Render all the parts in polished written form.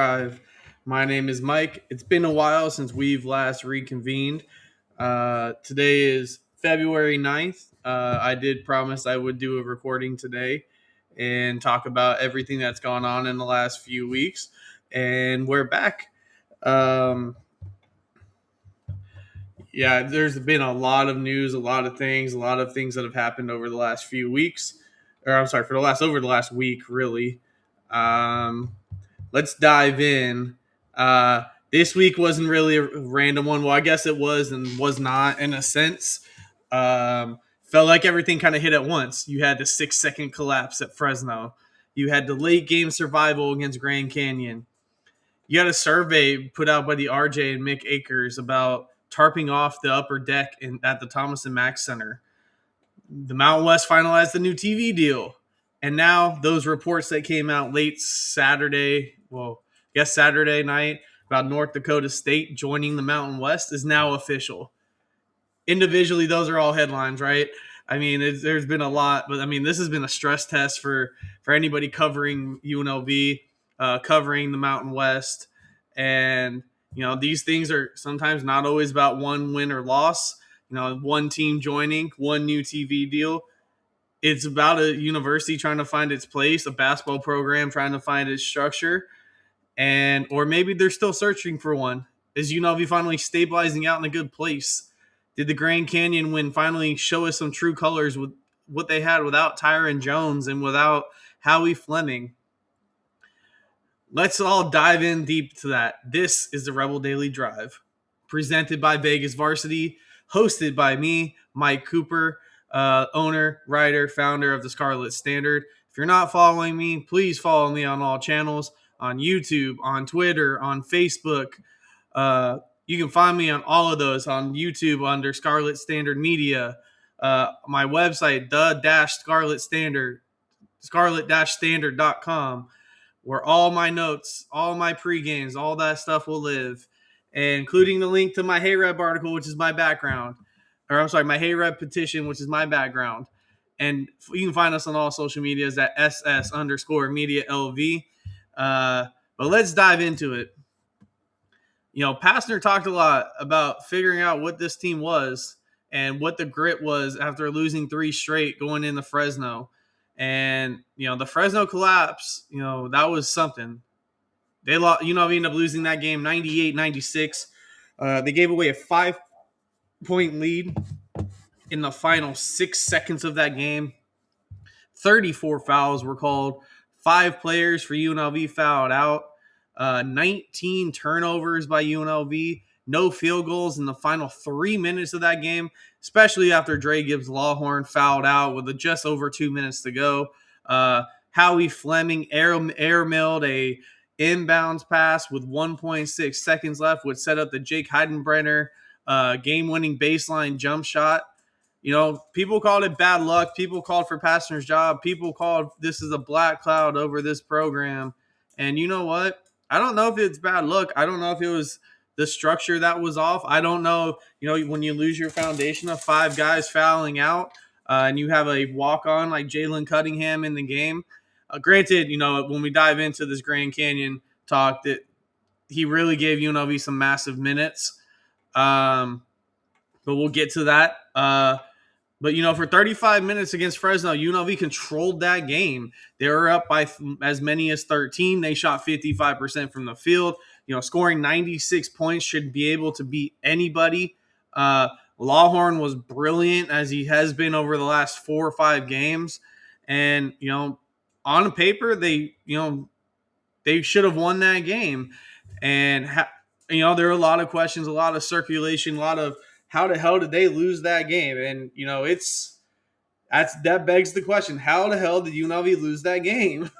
Drive. My name is Mike. It's been a while since we've last reconvened. Today is February 9th. I did promise I would do a recording today and talk about everything that's gone on in the last few weeks. And we're back. Um, there's been a lot of news, a lot of things that have happened over the last few weeks. Or I'm sorry, over the last week, really. Let's dive in. This week wasn't really a random one. Well, I guess it was and was not in a sense. Felt like everything kind of hit at once. You had the 6-second collapse at Fresno. You had the late game survival against Grand Canyon. You had a survey put out by the RJ and Mick Akers about tarping off the upper deck at the Thomas Mack Center. The Mountain West finalized the new TV deal. And now those reports that came out late Saturday night about North Dakota State joining the Mountain West is now official. Individually, those are all headlines, right? I mean, there's been a lot, but I mean, this has been a stress test for anybody covering UNLV, covering the Mountain West. And, these things are sometimes not always about one win or loss. One team joining, one new TV deal. It's about a university trying to find its place, a basketball program trying to find its structure, or maybe they're still searching for one. Is UNLV finally stabilizing out in a good place? Did the Grand Canyon win finally show us some true colors with what they had without Tyron Jones and without Howie Fleming? Let's all dive in deep to that. This is the Rebel Daily Drive, presented by Vegas Varsity, hosted by me, Mike Cooper, owner, writer, founder of the Scarlet Standard. If you're not following me, please follow me on all channels, on YouTube, on Twitter, on Facebook. You can find me on all of those on YouTube under Scarlet Standard Media. My website, scarlet-standard.com, where all my notes, all my pre-games, all that stuff will live, and including the link to my Hey Reb article, which is my background. My Hey Reb petition, which is my background. And you can find us on all social medias at SS_media LV. But let's dive into it. Pastner talked a lot about figuring out what this team was and what the grit was after losing 3 straight going into Fresno. And, the Fresno collapse, that was something. They lost, ended up losing that game 98-96. They gave away a 5-point lead in the final 6 seconds of that game. 34 fouls were called. 5 players for UNLV fouled out. 19 turnovers by UNLV. No field goals in the final 3 minutes of that game, especially after Dre Gibbs-Lawhorn fouled out with just over 2 minutes to go. Howie Fleming air-milled a inbounds pass with 1.6 seconds left, which set up the Jake Heidenbrenner game-winning baseline jump shot. People called it bad luck. People called for Pastner's job. People called this is a black cloud over this program. And you know what? I don't know if it's bad luck. I don't know if it was the structure that was off. I don't know. When you lose your foundation of 5 guys fouling out and you have a walk-on like Jalen Cunningham in the game. Granted, when we dive into this Grand Canyon talk, that he really gave UNLV some massive minutes. But we'll get to that. But, for 35 minutes against Fresno, UNLV controlled that game. They were up by as many as 13. They shot 55% from the field. Scoring 96 points should be able to beat anybody. Lawhorn was brilliant, as he has been over the last 4 or 5 games. And, on paper, they should have won that game. And, there are a lot of questions, a lot of circulation, a lot of how the hell did they lose that game? And, that begs the question, how the hell did UNLV lose that game?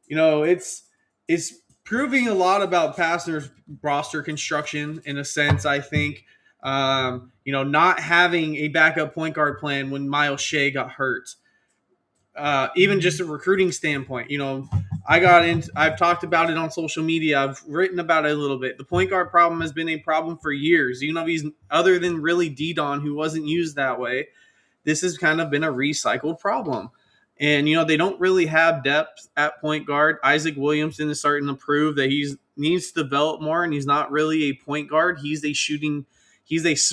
It's proving a lot about Pastner's roster construction in a sense, I think. Not having a backup point guard plan when Miles Shea got hurt. Even just a recruiting standpoint, I've talked about it on social media. I've written about it a little bit. The point guard problem has been a problem for years. UNLV's, other than really D-Don, who wasn't used that way, this has kind of been a recycled problem. And, they don't really have depth at point guard. Isaac Williamson is starting to prove that he needs to develop more, and he's not really a point guard. He's a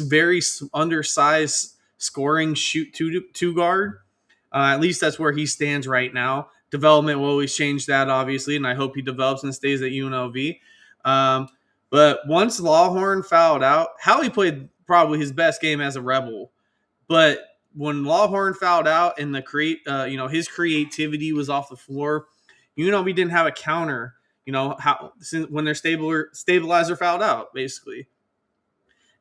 very undersized scoring shoot two guard. At least that's where he stands right now. Development will always change that, obviously, and I hope he develops and stays at UNLV. But once Lawhorn fouled out, Hallie played probably his best game as a Rebel. But when Lawhorn fouled out and his creativity was off the floor, we didn't have a counter. When their stabilizer fouled out, basically,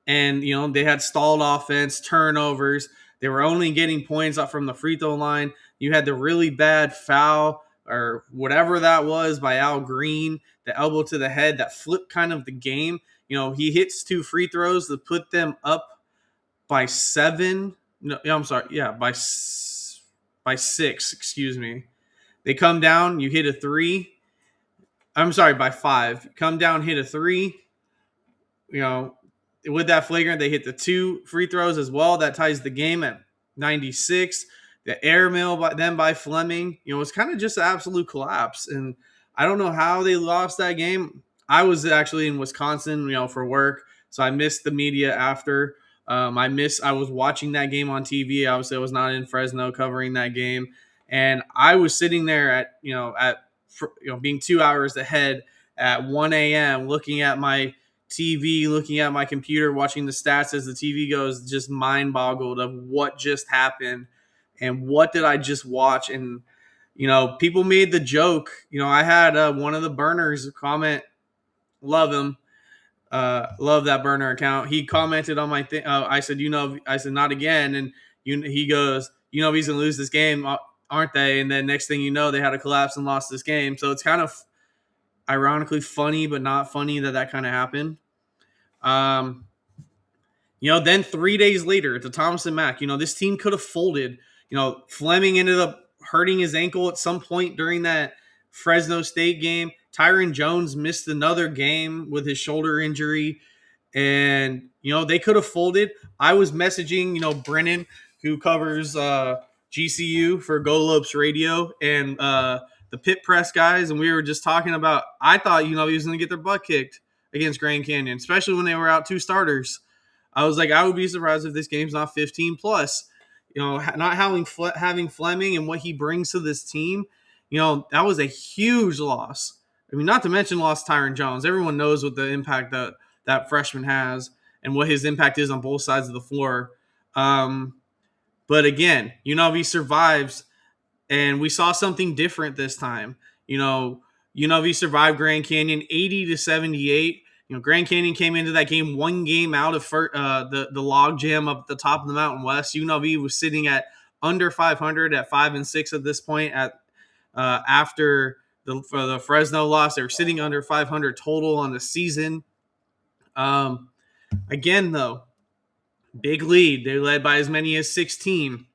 and they had stalled offense, turnovers. They were only getting points up from the free throw line. You had the really bad foul or whatever that was by Al Green, the elbow to the head that flipped kind of the game. He hits 2 free throws to put them up by 7. No, I'm sorry. Yeah, by 6. Excuse me. They come down. You hit a 3. I'm sorry, by 5. Come down, hit a 3. With that flagrant, they hit the 2 free throws as well. That ties the game at 96. The airmail by Fleming. It's kind of just an absolute collapse. And I don't know how they lost that game. I was actually in Wisconsin, for work, so I missed the media after. I was watching that game on TV. Obviously, I was not in Fresno covering that game, and I was sitting there at being 2 hours ahead at 1 a.m. looking at my TV, looking at my computer, watching the stats as the TV goes, just mind boggled of what just happened and what did I just watch. And people made the joke. I had one of the burners comment, love him. Love that burner account. He commented on my thing. I said, not again. And he goes, he's going to lose this game, aren't they? And then next thing you know, they had a collapse and lost this game. So it's kind of ironically funny, but not funny that kind of happened. Then 3 days later, to Thomas and Mack, this team could have folded. Fleming ended up hurting his ankle at some point during that Fresno State game. Tyron Jones missed another game with his shoulder injury, and they could have folded. I was messaging Brennan, who covers GCU for Go Lopes Radio, and the Pit Press guys, and we were just talking about. I thought he was going to get their butt kicked against Grand Canyon, especially when they were out 2 starters. I was like, I would be surprised if this game's not 15 plus. Not having Fleming and what he brings to this team, that was a huge loss. I mean, not to mention lost Tyron Jones. Everyone knows what the impact that freshman has and what his impact is on both sides of the floor. But again, UNLV survives, and we saw something different this time. UNLV survived Grand Canyon 80-78. Grand Canyon came into that game 1 game out of the log jam up at the top of the Mountain West. UNLV was sitting at under 500 at 5-6 at this point. After the Fresno loss, they were sitting under 500 total on the season. Again, though, big lead. They led by as many as 16.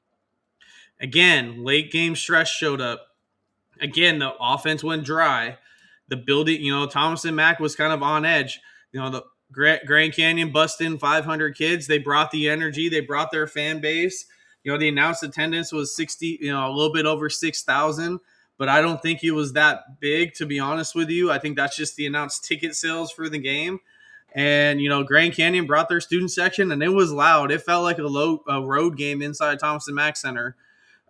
Again, late game stress showed up. Again, the offense went dry. The building, Thomas and Mack was kind of on edge. The Grand Canyon busted in 500 kids. They brought the energy. They brought their fan base. The announced attendance was 60, a little bit over 6,000, but I don't think it was that big, to be honest with you. I think that's just the announced ticket sales for the game. And, Grand Canyon brought their student section, and it was loud. It felt like a road game inside Thomas and Mack Center.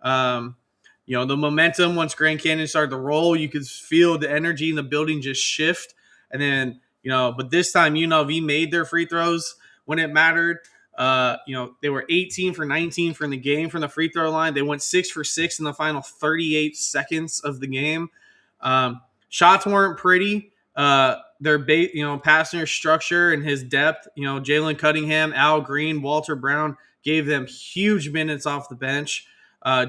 The momentum, once Grand Canyon started to roll, you could feel the energy in the building just shift. And then, but this time UNLV made their free throws when it mattered. They were 18 for 19 from the game from the free throw line. They went 6 for 6 in the final 38 seconds of the game. Shots weren't pretty. Pastner's structure and his depth, Jalen Cunningham, Al Green, Walter Brown gave them huge minutes off the bench.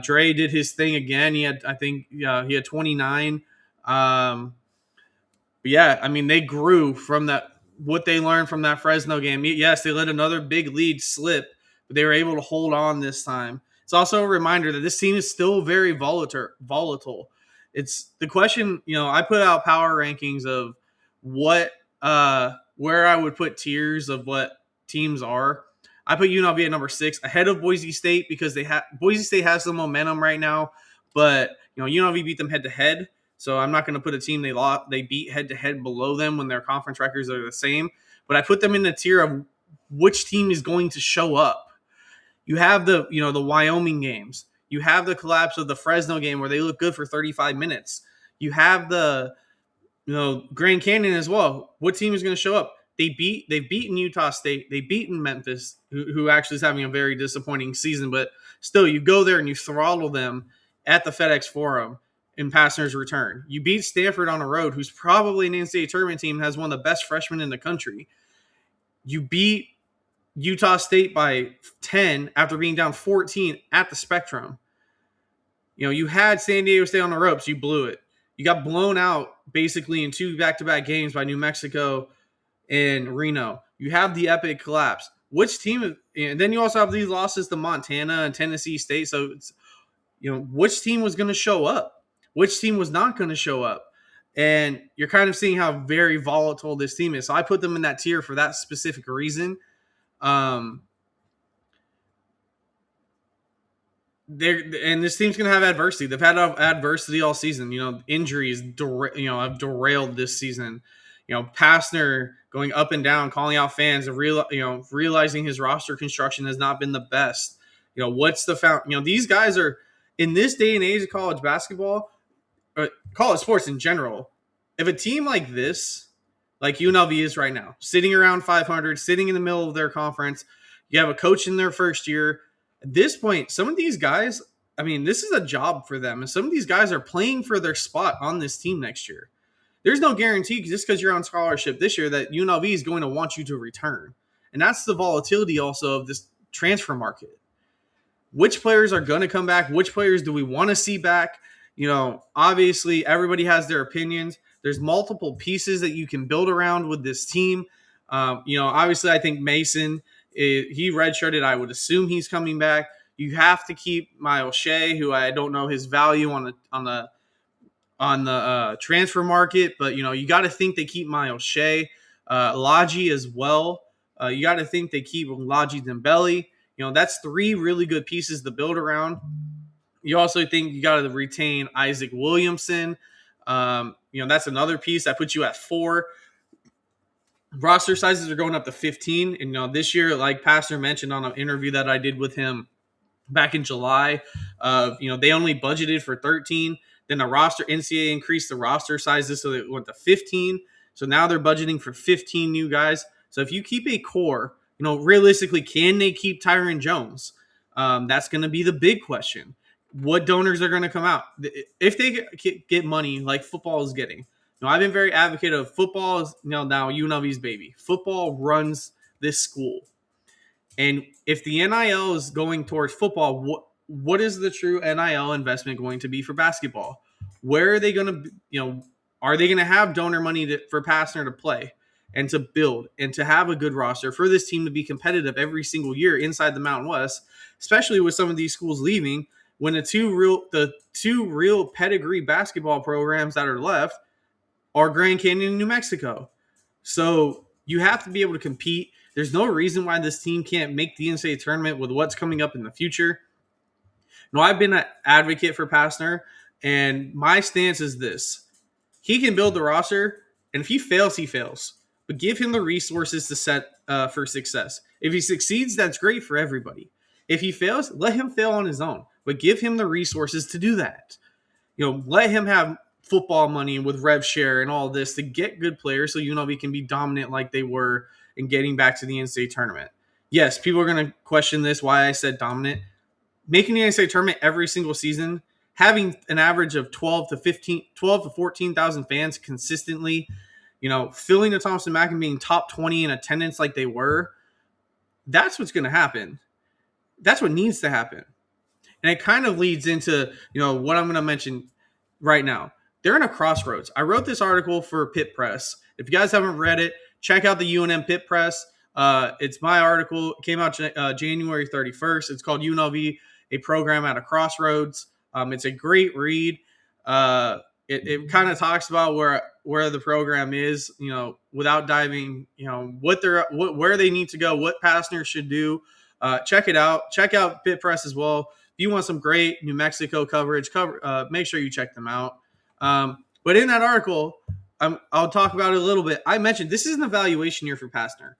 Dre did his thing again. He had 29. But yeah, I mean, they grew from that, what they learned from that Fresno game. Yes, they let another big lead slip, but they were able to hold on this time. It's also a reminder that this team is still very volatile. It's the question, I put out power rankings of where I would put tiers of what teams are. I put UNLV at number 6 ahead of Boise State because Boise State has some momentum right now, but UNLV beat them head to head. So I'm not going to put a team they beat head to head below them when their conference records are the same. But I put them in the tier of which team is going to show up. You have the Wyoming games. You have the collapse of the Fresno game where they look good for 35 minutes. You have the Grand Canyon as well. What team is going to show up? They've beaten Utah State. They've beaten Memphis, who actually is having a very disappointing season. But still, you go there and you throttle them at the FedEx Forum in Pastner's return. You beat Stanford on the road, who's probably an NCAA tournament team, has one of the best freshmen in the country. You beat Utah State by 10 after being down 14 at the Spectrum. You had San Diego State on the ropes. You blew it. You got blown out basically in 2 back-to-back games by New Mexico and Reno. You have the epic collapse. Which team? And then you also have these losses to Montana and Tennessee State. So it's, which team was going to show up? Which team was not going to show up? And you're kind of seeing how very volatile this team is. So I put them in that tier for that specific reason. And this team's going to have adversity. They've had adversity all season. Injuries have derailed this season. Pastner going up and down, calling out fans, and realizing his roster construction has not been the best. What's the these guys are in this day and age of college basketball, or college sports in general. If a team like this, like UNLV is right now, sitting around 500, sitting in the middle of their conference, you have a coach in their first year. At this point, some of these guys, this is a job for them. And some of these guys are playing for their spot on this team next year. There's no guarantee just because you're on scholarship this year that UNLV is going to want you to return. And that's the volatility also of this transfer market. Which players are going to come back? Which players do we want to see back? Obviously, everybody has their opinions. There's multiple pieces that you can build around with this team. Obviously, I think Mason, he redshirted. I would assume he's coming back. You have to keep Miles Shea, who I don't know his value on the transfer market, but you got to think they keep Miles Shea, Laji as well. You got to think they keep Laji Dembele. That's 3 really good pieces to build around. You also think you got to retain Isaac Williamson. That's another piece that puts you at 4. Roster sizes are going up to 15. And, this year, like Pastner mentioned on an interview that I did with him back in July, they only budgeted for 13. Then the NCAA increased the roster sizes so it went to 15. So now they're budgeting for 15 new guys. So if you keep a core, realistically, can they keep Tyron Jones? That's going to be the big question. What donors are going to come out? If they get money like football is getting. I've been very advocate of football is now UNLV's baby. Football runs this school. And if the NIL is going towards football, what is the true NIL investment going to be for basketball? Where are they going to, are they going to have donor money for Pastner to play and to build and to have a good roster for this team to be competitive every single year inside the Mountain West, especially with some of these schools leaving, when the two real pedigree basketball programs that are left are Grand Canyon and New Mexico. So you have to be able to compete. There's no reason why this team can't make the NCAA tournament with what's coming up in the future. I've been an advocate for Pastner, and my stance is this. He can build the roster, and if he fails, he fails. But give him the resources to set for success. If he succeeds, that's great for everybody. If he fails, let him fail on his own. But give him the resources to do that. Let him have football money with rev share and all this to get good players so UNLV can be dominant like they were in getting back to the NCAA tournament. Yes, people are going to question this, why I said dominant. Making the NCAA tournament every single season, having an average of 12 to 14,000 fans consistently, filling the Thomas Mack and being top 20 in attendance like they were, that's what's going to happen. That's what needs to happen. And it kind of leads into, what I'm going to mention right now. They're in a crossroads. I wrote this article for Pitt Press. If you guys haven't read it, check out the UNM Pitt Press. It's my article. It came out January 31st. It's called UNLV, a program at a crossroads. It's a great read. It kind of talks about where the program is, without diving, where they need to go, what Pastner should do. Check it out. Check out Pitt Press as well. you want some great New Mexico coverage, make sure you check them out. But in that article, I'll talk about it a little bit. I mentioned this is an evaluation year for Pastner.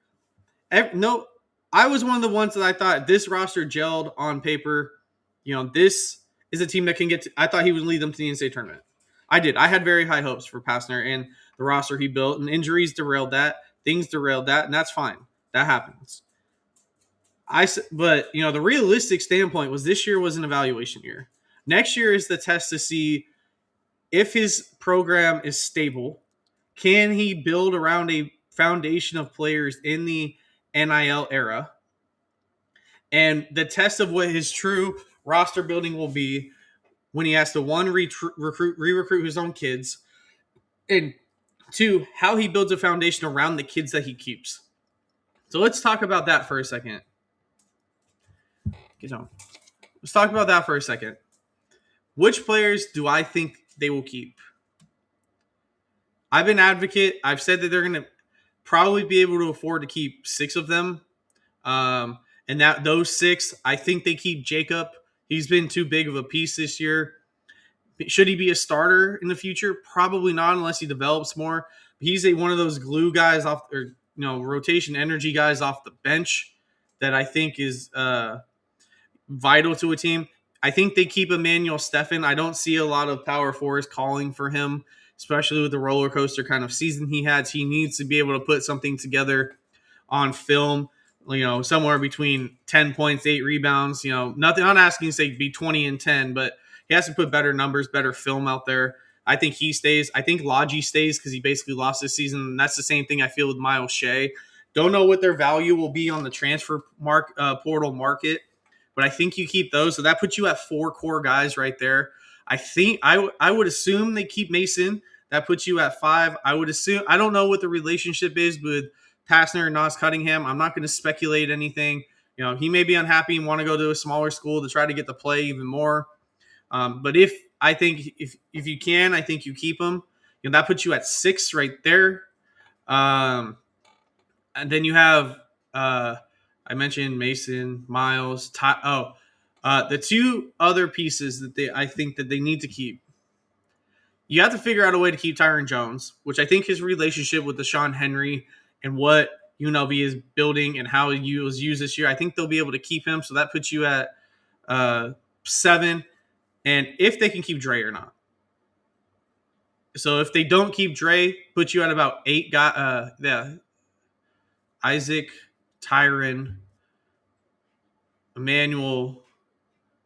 No, I was one of the ones that I thought this roster gelled on paper. This is a team that can get to, I thought he would lead them to the NCAA tournament. I did. I had very high hopes for Pastner and the roster he built, and injuries derailed that. Things derailed that, and that's fine. That happens. But the realistic standpoint was this year was an evaluation year. Next year is the test to see if his program is stable. Can he build around a foundation of players in the NIL era? And the test of what his true roster building will be when he has to, one, re-recruit his own kids, and two, how he builds a foundation around the kids that he keeps. So let's talk about that for a second. Let's talk about that for a second. Which players do I think they will keep? I've been advocate. I've said that they're going to probably be able to afford to keep 6 of them. And that those 6, I think they keep Jacob. He's been too big of a piece this year. Should he be a starter in the future? Probably not, unless he develops more. He's one of those glue guys rotation energy guys off the bench that I think is vital to a team. I think they keep Emmanuel Steffen. I don't see a lot of power forwards calling for him, especially with the roller coaster kind of season he had. He needs to be able to put something together on film, somewhere between 10 points, 8 rebounds. Nothing. I'm not asking to say be 20 and 10, but he has to put better numbers, better film out there. I think he stays. I think Logi stays because he basically lost this season. And that's the same thing I feel with Miles Shea. Don't know what their value will be on the transfer portal market, but I think you keep those. So that puts you at 4 core guys right there. I think I would assume they keep Mason. That puts you at 5. I would assume. I don't know what the relationship is with Pastner and Nas Cunningham. I'm not going to speculate anything. He may be unhappy and want to go to a smaller school to try to get to play even more. But if you can, I think you keep him. That puts you at 6 right there. And then you have I mentioned Mason, Miles, the 2 other pieces that I think that they need to keep. You have to figure out a way to keep Tyron Jones, which I think his relationship with Deshaun Henry and what UNLV is building and how he was used this year, I think they'll be able to keep him. So that puts you at 7. And if they can keep Dre or not. So if they don't keep Dre, put you at about 8 guys. Isaac, Tyron, Emmanuel,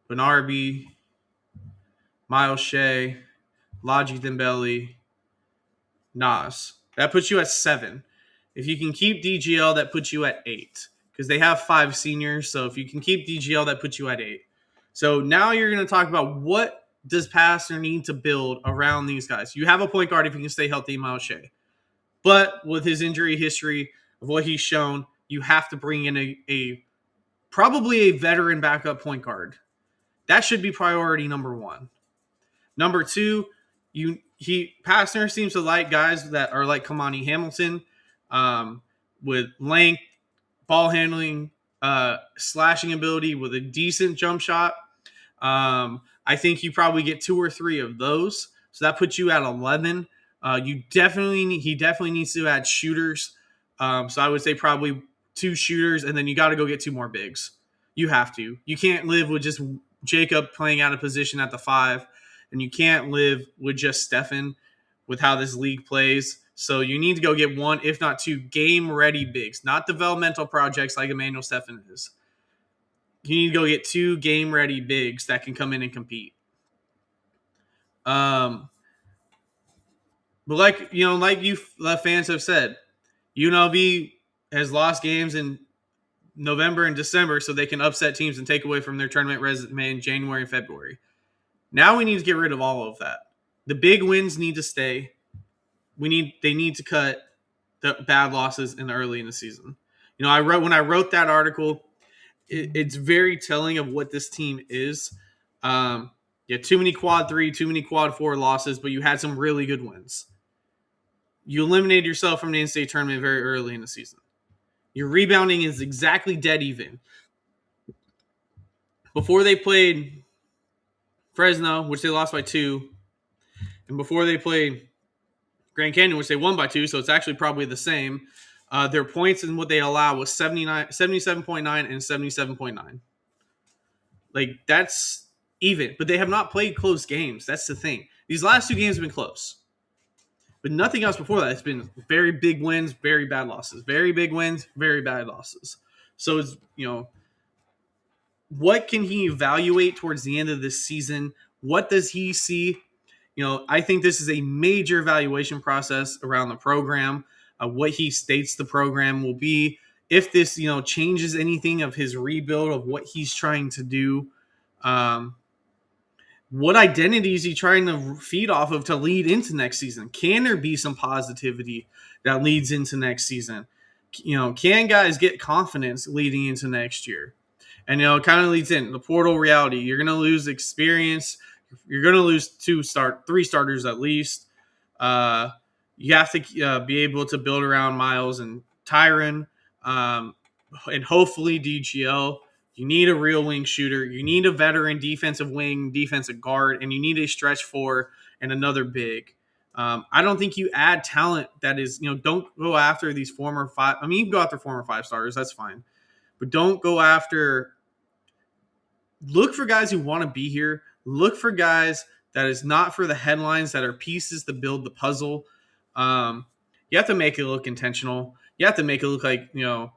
Benarbi, Miles Shea, Logi Dembele, Nas. That puts you at 7. If you can keep DGL, that puts you at 8. Because they have 5 seniors. So if you can keep DGL, that puts you at 8. So now you're going to talk about what does Pastner need to build around these guys. You have a point guard if you can stay healthy, Miles Shea. But with his injury history of what he's shown, you have to bring in a probably a veteran backup point guard. That should be priority number 1. Number 2, Pastner seems to like guys that are like Kamani Hamilton, with length, ball handling, slashing ability with a decent jump shot. I think you probably get 2 or 3 of those. So that puts you at 11. He definitely needs to add shooters. So I would say probably 2 shooters, and then you got to go get 2 more bigs. You have to. You can't live with just Jacob playing out of position at the 5, and you can't live with just Steffen with how this league plays. So you need to go get 1, if not 2, game-ready bigs, not developmental projects like Emmanuel Steffen is. You need to go get 2 game-ready bigs that can come in and compete. But like you fans have said, UNLV has lost games in November and December so they can upset teams and take away from their tournament resume in January and February. Now we need to get rid of all of that. The big wins need to stay. They need to cut the bad losses early in the season. When I wrote that article, it's very telling of what this team is. Too many quad 3, too many quad 4 losses, but you had some really good wins. You eliminated yourself from the NCAA tournament very early in the season. Your rebounding is exactly dead even. Before they played Fresno, which they lost by 2, and before they played Grand Canyon, which they won by 2, so it's actually probably the same. Their points and what they allow was 77.9 and 77.9. Like, that's even. But they have not played close games. That's the thing. These last 2 games have been close. But nothing else before that. It's been very big wins, very bad losses. Very big wins, very bad losses. So it's, what can he evaluate towards the end of this season? What does he see? I think this is a major evaluation process around the program, what he states the program will be. If this, changes anything of his rebuild of what he's trying to do, what identity is he trying to feed off of to lead into next season? Can there be some positivity that leads into next season? Can guys get confidence leading into next year? And, it kind of leads in the portal reality. You're going to lose experience. You're going to lose 3 starters at least. You have to be able to build around Miles and Tyron, and hopefully DGL. You need a real wing shooter. You need a veteran defensive wing, defensive guard, and you need a stretch 4 and another big. I don't think you add talent that is, don't go after these former 5. I mean, you can go after former 5 starters. That's fine. But don't go after – look for guys who want to be here. Look for guys that is not for the headlines, that are pieces to build the puzzle. You have to make it look intentional. You have to make it look like, you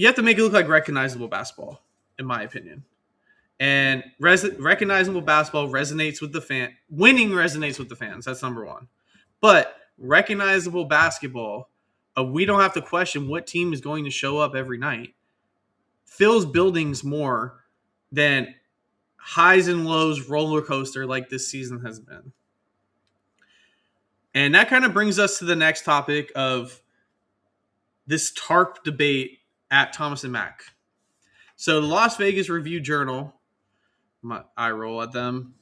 have to make it look like recognizable basketball, in my opinion. And recognizable basketball resonates with the fan. Winning resonates with the fans. That's number 1. But recognizable basketball, we don't have to question what team is going to show up every night, fills buildings more than highs and lows roller coaster like this season has been. And that kind of brings us to the next topic of this tarp debate at Thomas and Mack. So the Las Vegas Review-Journal, my eye roll at them,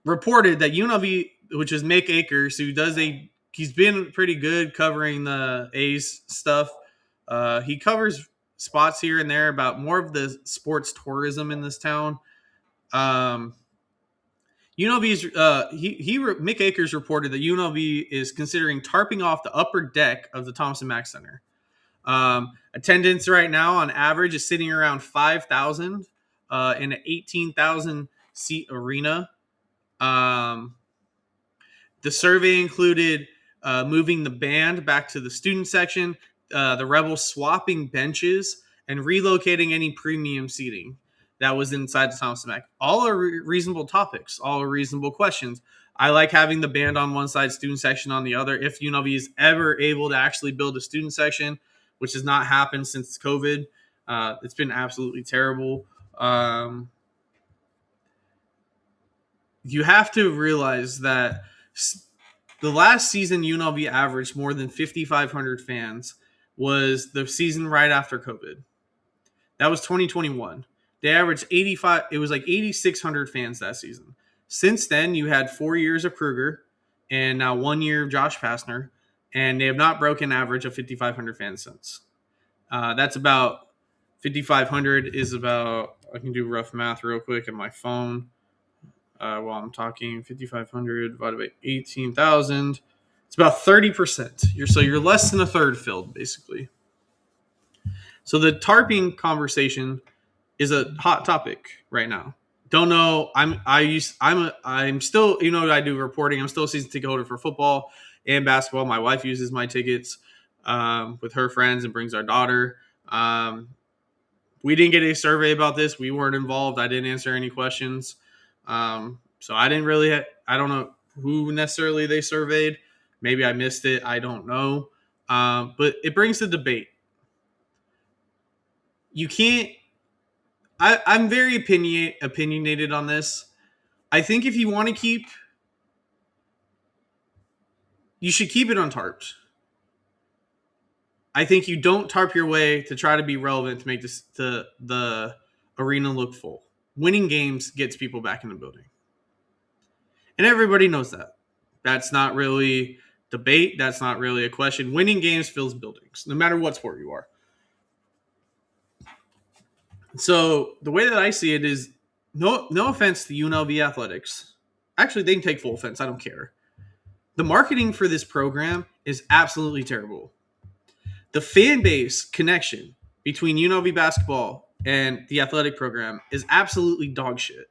reported that UNLV, which is Mick Akers, who he's been pretty good covering the A's stuff. He covers spots here and there about more of the sports tourism in this town. UNLV's Mick Akers reported that UNLV is considering tarping off the upper deck of the Thomas and Mack Center. Attendance right now on average is sitting around 5,000 in an 18,000 seat arena. The survey included moving the band back to the student section, the Rebels swapping benches, and relocating any premium seating that was inside the Thomas Mack. All are reasonable topics, all are reasonable questions. I like having the band on one side, student section on the other. If UNLV is ever able to actually build a student section, which has not happened since COVID, it's been absolutely terrible. You have to realize that the last season UNLV averaged more than 5,500 fans was the season right after COVID. That was 2021. They averaged 85. It was like 8,600 fans that season. Since then, you had 4 years of Kruger and now 1 year of Josh Pastner, and they have not broken average of 5,500 fans since. That's about 5,500 is about, I can do rough math real quick on my phone while I'm talking. 5,500 divided by 18,000. It's about 30%. So you're less than a third filled, basically. So the tarping conversation is a hot topic right now. Don't know. I'm still, I do reporting. I'm still a season ticket holder for football and basketball. My wife uses my tickets with her friends and brings our daughter. We didn't get a survey about this. We weren't involved. I didn't answer any questions. So I didn't really, I don't know who necessarily they surveyed. Maybe I missed it. I don't know. But it brings the debate. You can't, I'm very opinionated on this. I think if you want to keep, you should keep it on tarps. I think you don't tarp your way to try to be relevant to make the arena look full. Winning games gets people back in the building. And everybody knows that. That's not really debate. That's not really a question. Winning games fills buildings, no matter what sport you are. So the way that I see it is no offense to UNLV athletics. Actually, they can take full offense. I don't care. The marketing for this program is absolutely terrible. The fan base connection between UNLV basketball and the athletic program is absolutely dog shit.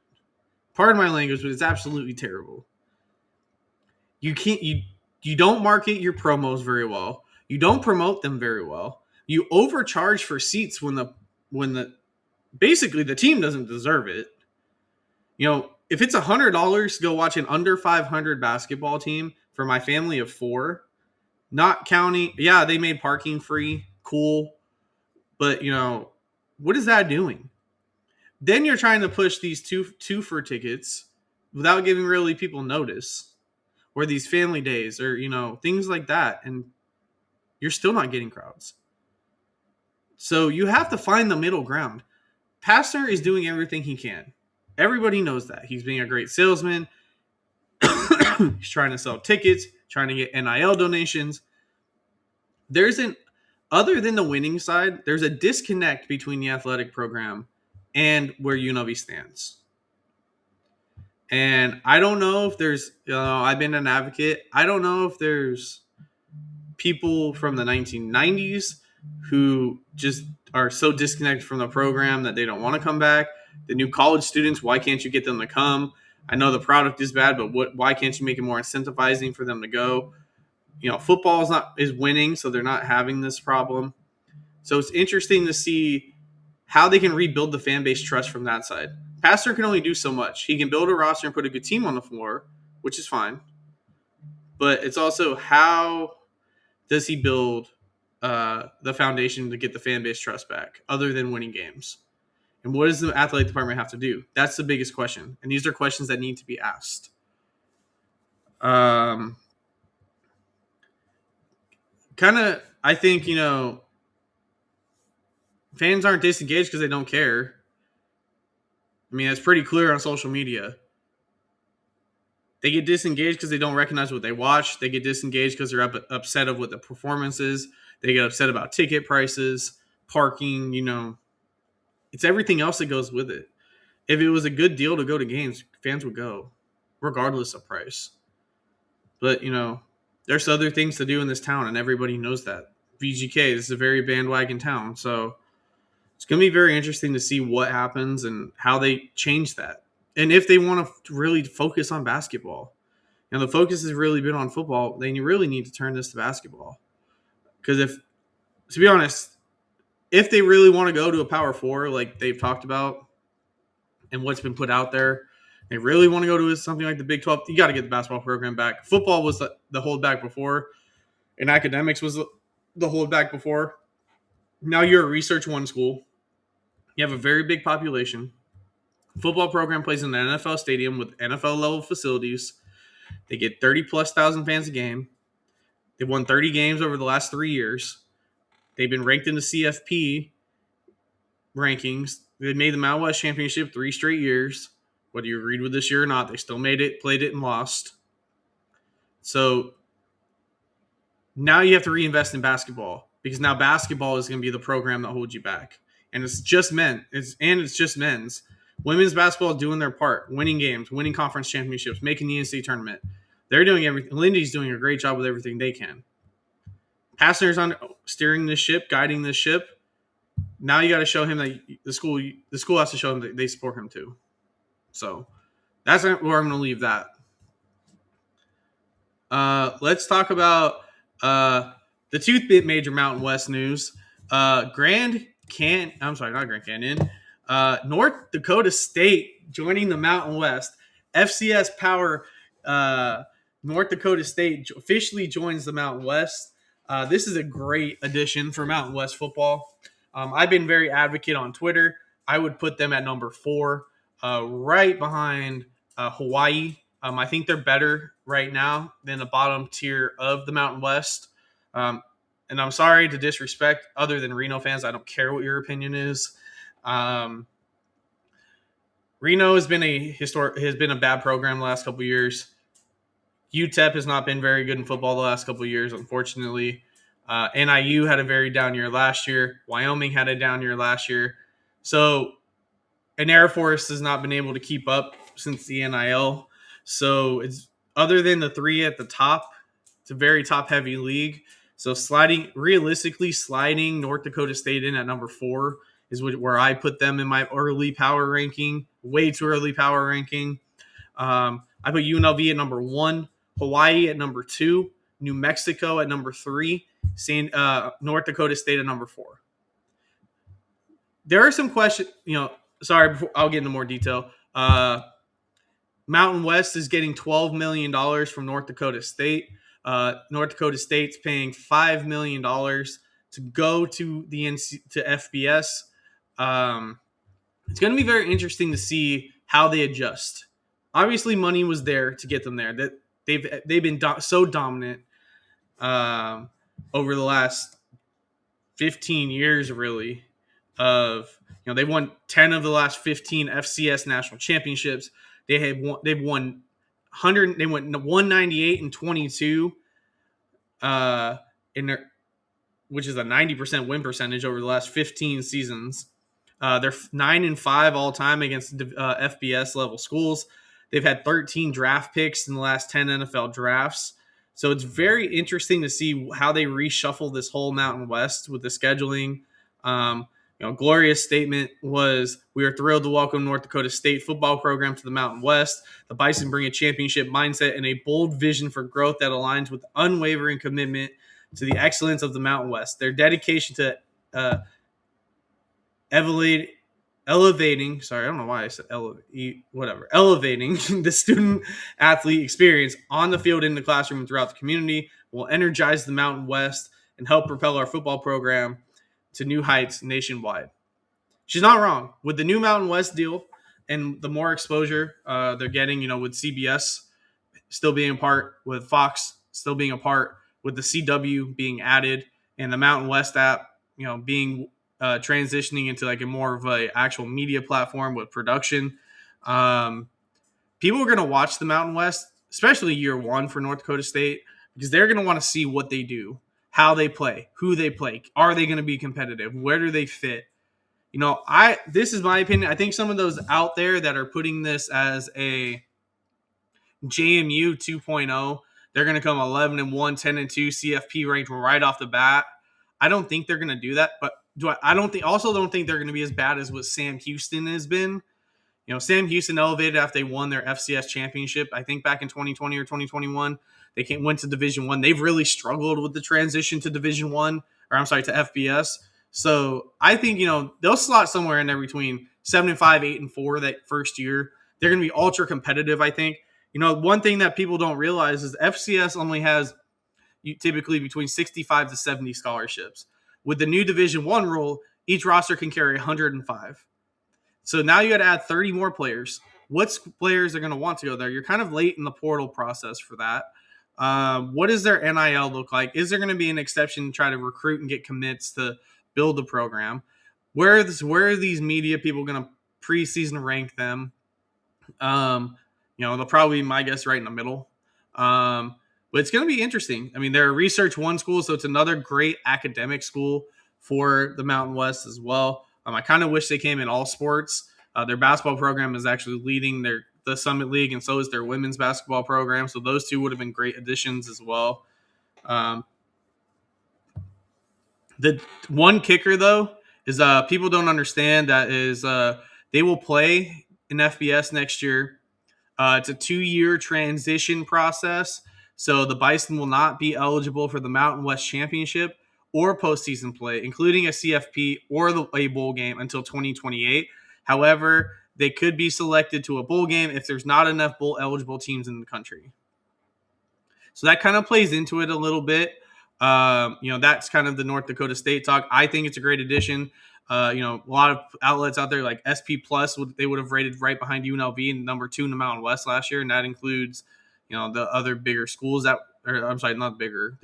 Pardon my language, but it's absolutely terrible. You don't market your promos very well. You don't promote them very well. You overcharge for seats when the basically the team doesn't deserve it. If it's $100 to go watch an under 500 basketball team for my family of 4, not counting, yeah, they made parking free, cool, but what is that doing? Then you're trying to push these two for tickets without giving really people notice, or these family days, or things like that, and you're still not getting crowds. So you have to find the middle ground. Pastner is doing everything he can. Everybody knows that. He's being a great salesman. He's trying to sell tickets, trying to get NIL donations. Other than the winning side, there's a disconnect between the athletic program and where UNLV stands. And I don't know if there's, I've been an advocate. I don't know if there's people from the 1990s who just are so disconnected from the program that they don't want to come back. The new college students, why can't you get them to come? I know the product is bad, but why can't you make it more incentivizing for them to go? Football is winning, so they're not having this problem. So it's interesting to see how they can rebuild the fan base trust from that side. Pastner can only do so much. He can build a roster and put a good team on the floor, which is fine. But it's also, how does he build the foundation to get the fan base trust back, other than winning games? And what does the athletic department have to do? That's the biggest question. And these are questions that need to be asked. I think, fans aren't disengaged because they don't care. I mean, it's pretty clear on social media. They get disengaged because they don't recognize what they watch. They get disengaged because they're upset of what the performance is. They get upset about ticket prices, parking, It's everything else that goes with it. If it was a good deal to go to games, fans would go, regardless of price. But, there's other things to do in this town, and everybody knows that. VGK, this is a very bandwagon town. So it's going to be very interesting to see what happens and how they change that. And if they want to really focus on basketball. The focus has really been on football, then you really need to turn this to basketball. Because to be honest, if they really want to go to a Power 4 like they've talked about and what's been put out there, they really want to go to something like the Big 12, you got to get the basketball program back. Football was the holdback before, and academics was the holdback before. Now you're a Research 1 school. You have a very big population. Football program plays in an NFL stadium with NFL-level facilities. They get 30-plus thousand fans a game. They've won 30 games over the last 3 years. They've been ranked in the CFP rankings. They made the Mountain West Championship 3 straight years. Whether you agreed with this year or not, they still made it, played it, and lost. So now you have to reinvest in basketball, because now basketball is going to be the program that holds you back. And it's just men. It's just men's. Women's basketball is doing their part, winning games, winning conference championships, making the NCAA tournament. They're doing everything. Lindy's doing a great job with everything they can. Pastner's on steering this ship, guiding this ship. Now you got to show him that the school has to show him that they support him too. So that's where I'm going to leave that. Let's talk about the two major Mountain West news. North Dakota State joining the Mountain West. FCS Power North Dakota State officially joins the Mountain West. This is a great addition for Mountain West football. I've been very advocate on Twitter. I would put them at number 4, right behind Hawaii. I think they're better right now than the bottom tier of the Mountain West. And I'm sorry to disrespect other than Reno fans. I don't care what your opinion is. Reno has been a bad program the last couple of years. UTEP has not been very good in football the last couple of years, unfortunately. NIU had a very down year last year. Wyoming had a down year last year. So and Air Force has not been able to keep up since the NIL. So it's other than the three at the top, it's a very top heavy league. So realistically sliding North Dakota State in at number 4 is where I put them in my early power ranking, way too early power ranking. I put UNLV at number 1, Hawaii at number 2, New Mexico at number 3, North Dakota State at number 4. There are some questions, sorry, I'll get into more detail. Mountain West is getting $12 million from North Dakota State. North Dakota State's paying $5 million to go to to FBS. It's going to be very interesting to see how they adjust. Obviously, money was there to get them there. That they've been so dominant over the last 15 years, really. They've won 10 of the last 15 FCS national championships. They've won 100. They went 198 and 22, which is a 90% win percentage over the last 15 seasons. They're 9-5 all time against FBS level schools. They've had 13 draft picks in the last 10 NFL drafts. So it's very interesting to see how they reshuffle this whole Mountain West with the scheduling. Gloria's statement was, "We are thrilled to welcome North Dakota State football program to the Mountain West. The Bison bring a championship mindset and a bold vision for growth that aligns with unwavering commitment to the excellence of the Mountain West. Their dedication to elevating the student athlete experience on the field, in the classroom, and throughout the community will energize the Mountain West and help propel our football program to new heights nationwide." She's not wrong. With the new Mountain West deal and the more exposure they're getting, with CBS still being a part, with Fox still being a part, with the CW being added, and the Mountain West app, being transitioning into like a more of a actual media platform with production. People are going to watch the Mountain West, especially year 1 for North Dakota State, because they're going to want to see what they do, how they play, who they play. Are they going to be competitive? Where do they fit? This is my opinion. I think some of those out there that are putting this as a JMU 2.0, they're going to come 11-1, 10-2, CFP ranked right off the bat. I don't think they're going to do that, but I don't think they're going to be as bad as what Sam Houston has been. Sam Houston elevated after they won their FCS championship, I think back in 2020 or 2021. They went to Division 1. They've really struggled with the transition to Division 1, to FBS. So I think, they'll slot somewhere in there between 7-5, 8-4 that first year. They're going to be ultra competitive, I think. One thing that people don't realize is FCS only has typically between 65 to 70 scholarships. With the new Division 1 rule, each roster can carry 105. So now you got to add 30 more players. What players are going to want to go there? You're kind of late in the portal process for that. What does their NIL look like? Is there going to be an exception to try to recruit and get commits to build the program? Where are these media people going to preseason rank them? They'll probably, my guess, right in the middle. But it's going to be interesting. I mean, they're a Research 1 school, so it's another great academic school for the Mountain West as well. I kind of wish they came in all sports. Their basketball program is actually leading the Summit League, and so is their women's basketball program. So those two would have been great additions as well. The one kicker, though, is people don't understand that is they will play in FBS next year. It's a 2-year transition process. So the Bison will not be eligible for the Mountain West Championship or postseason play, including a CFP or a bowl game, until 2028. However, they could be selected to a bowl game if there's not enough bowl-eligible teams in the country. So that kind of plays into it a little bit. That's kind of the North Dakota State talk. I think it's a great addition. A lot of outlets out there like SP Plus, they would have rated right behind UNLV and number 2 in the Mountain West last year, and that includes the other bigger schools the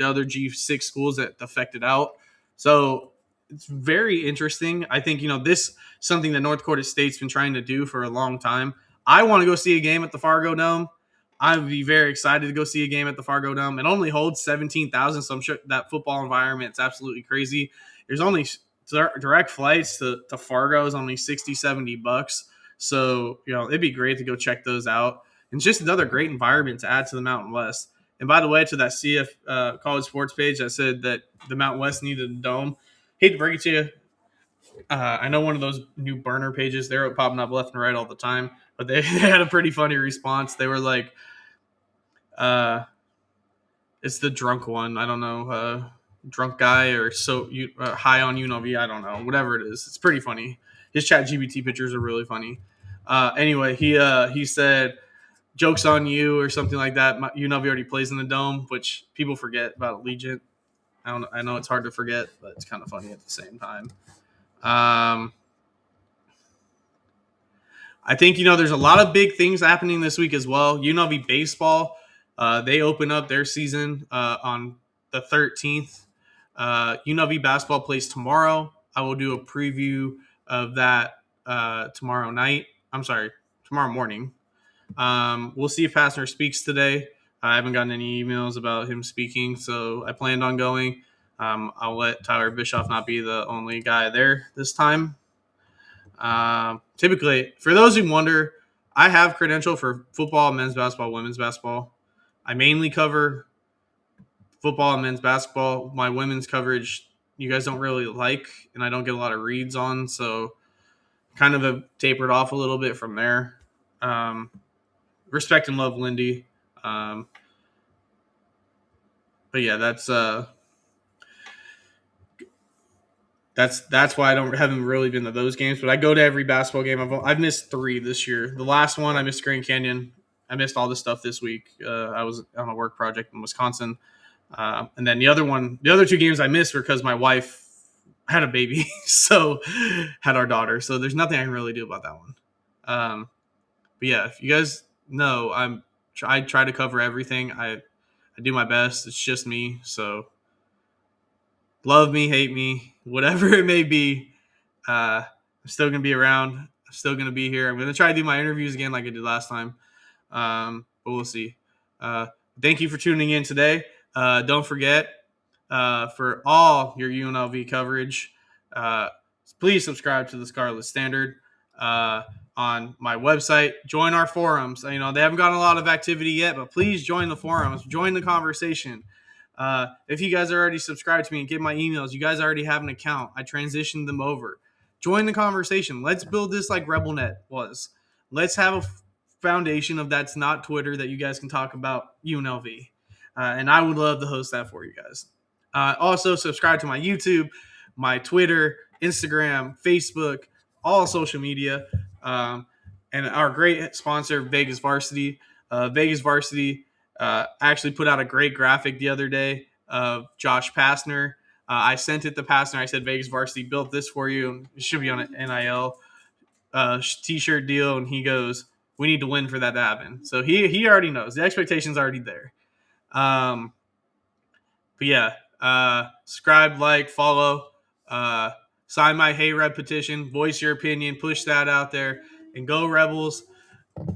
other G6 schools that affected out. So it's very interesting. I think, this is something that North Dakota State's been trying to do for a long time. I want to go see a game at the Fargo Dome. I would be very excited to go see a game at the Fargo Dome. It only holds 17,000, so I'm sure that football environment is absolutely crazy. There's only direct flights to Fargo is only $60-$70. So, it'd be great to go check those out. And it's just another great environment to add to the Mountain West. And by the way, to that CF college sports page that said that the Mountain West needed a dome, hate to break it to you. I know one of those new burner pages, they're popping up left and right all the time, but they had a pretty funny response. They were like, it's the drunk one. I don't know, drunk guy or high on UNLV. I don't know, whatever it is. It's pretty funny. His ChatGPT pictures are really funny. Anyway, he said, "Joke's on you" or something like that. UNLV already plays in the dome, which people forget about Allegiant. I know it's hard to forget, but it's kind of funny at the same time. I think, there's a lot of big things happening this week as well. UNLV baseball, they open up their season on the 13th. UNLV basketball plays tomorrow. I will do a preview of that tomorrow morning. We'll see if Pastner speaks today. I haven't gotten any emails about him speaking, so I planned on going. I'll let Tyler Bischoff not be the only guy there this time. Typically, for those who wonder, I have credential for football, men's basketball, women's basketball. I mainly cover football and men's basketball. My women's coverage, you guys don't really like, and I don't get a lot of reads on, so kind of have tapered off a little bit from there. Respect and love Lindy. But yeah, that's why I haven't really been to those games. But I go to every basketball game. I've missed 3 this year. The last one, I missed Grand Canyon. I missed all this stuff this week. I was on a work project in Wisconsin. And then the other 2 games I missed were because my wife had a baby, so had our daughter. So there's nothing I can really do about that one. But yeah, if you guys know, I try to cover everything. I do my best. It's just me. So love me, hate me, whatever it may be. I'm still going to be around. I'm still going to be here. I'm going to try to do my interviews again like I did last time. But we'll see. Thank you for tuning in today. Don't forget, for all your UNLV coverage, please subscribe to the Scarlet Standard on my website. Join our forums. They haven't gotten a lot of activity yet, but please join the forums. Join the conversation. If you guys are already subscribed to me and get my emails, you guys already have an account. I transitioned them over. Join the conversation. Let's build this like RebelNet was. Let's have a foundation of that's not Twitter that you guys can talk about UNLV. And I would love to host that for you guys. Also, subscribe to my YouTube, my Twitter, Instagram, Facebook, all social media. And our great sponsor, Vegas Varsity. Vegas Varsity actually put out a great graphic the other day of Josh Pastner. I sent it to Pastner. I said, Vegas Varsity built this for you. It should be on an NIL t-shirt deal. And he goes, we need to win for that to happen. So he already knows. The expectation's already there. But yeah, subscribe, like, follow, sign my Hey Red petition, voice your opinion, push that out there, and go Rebels.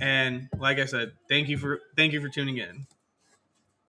And like I said, thank you for tuning in.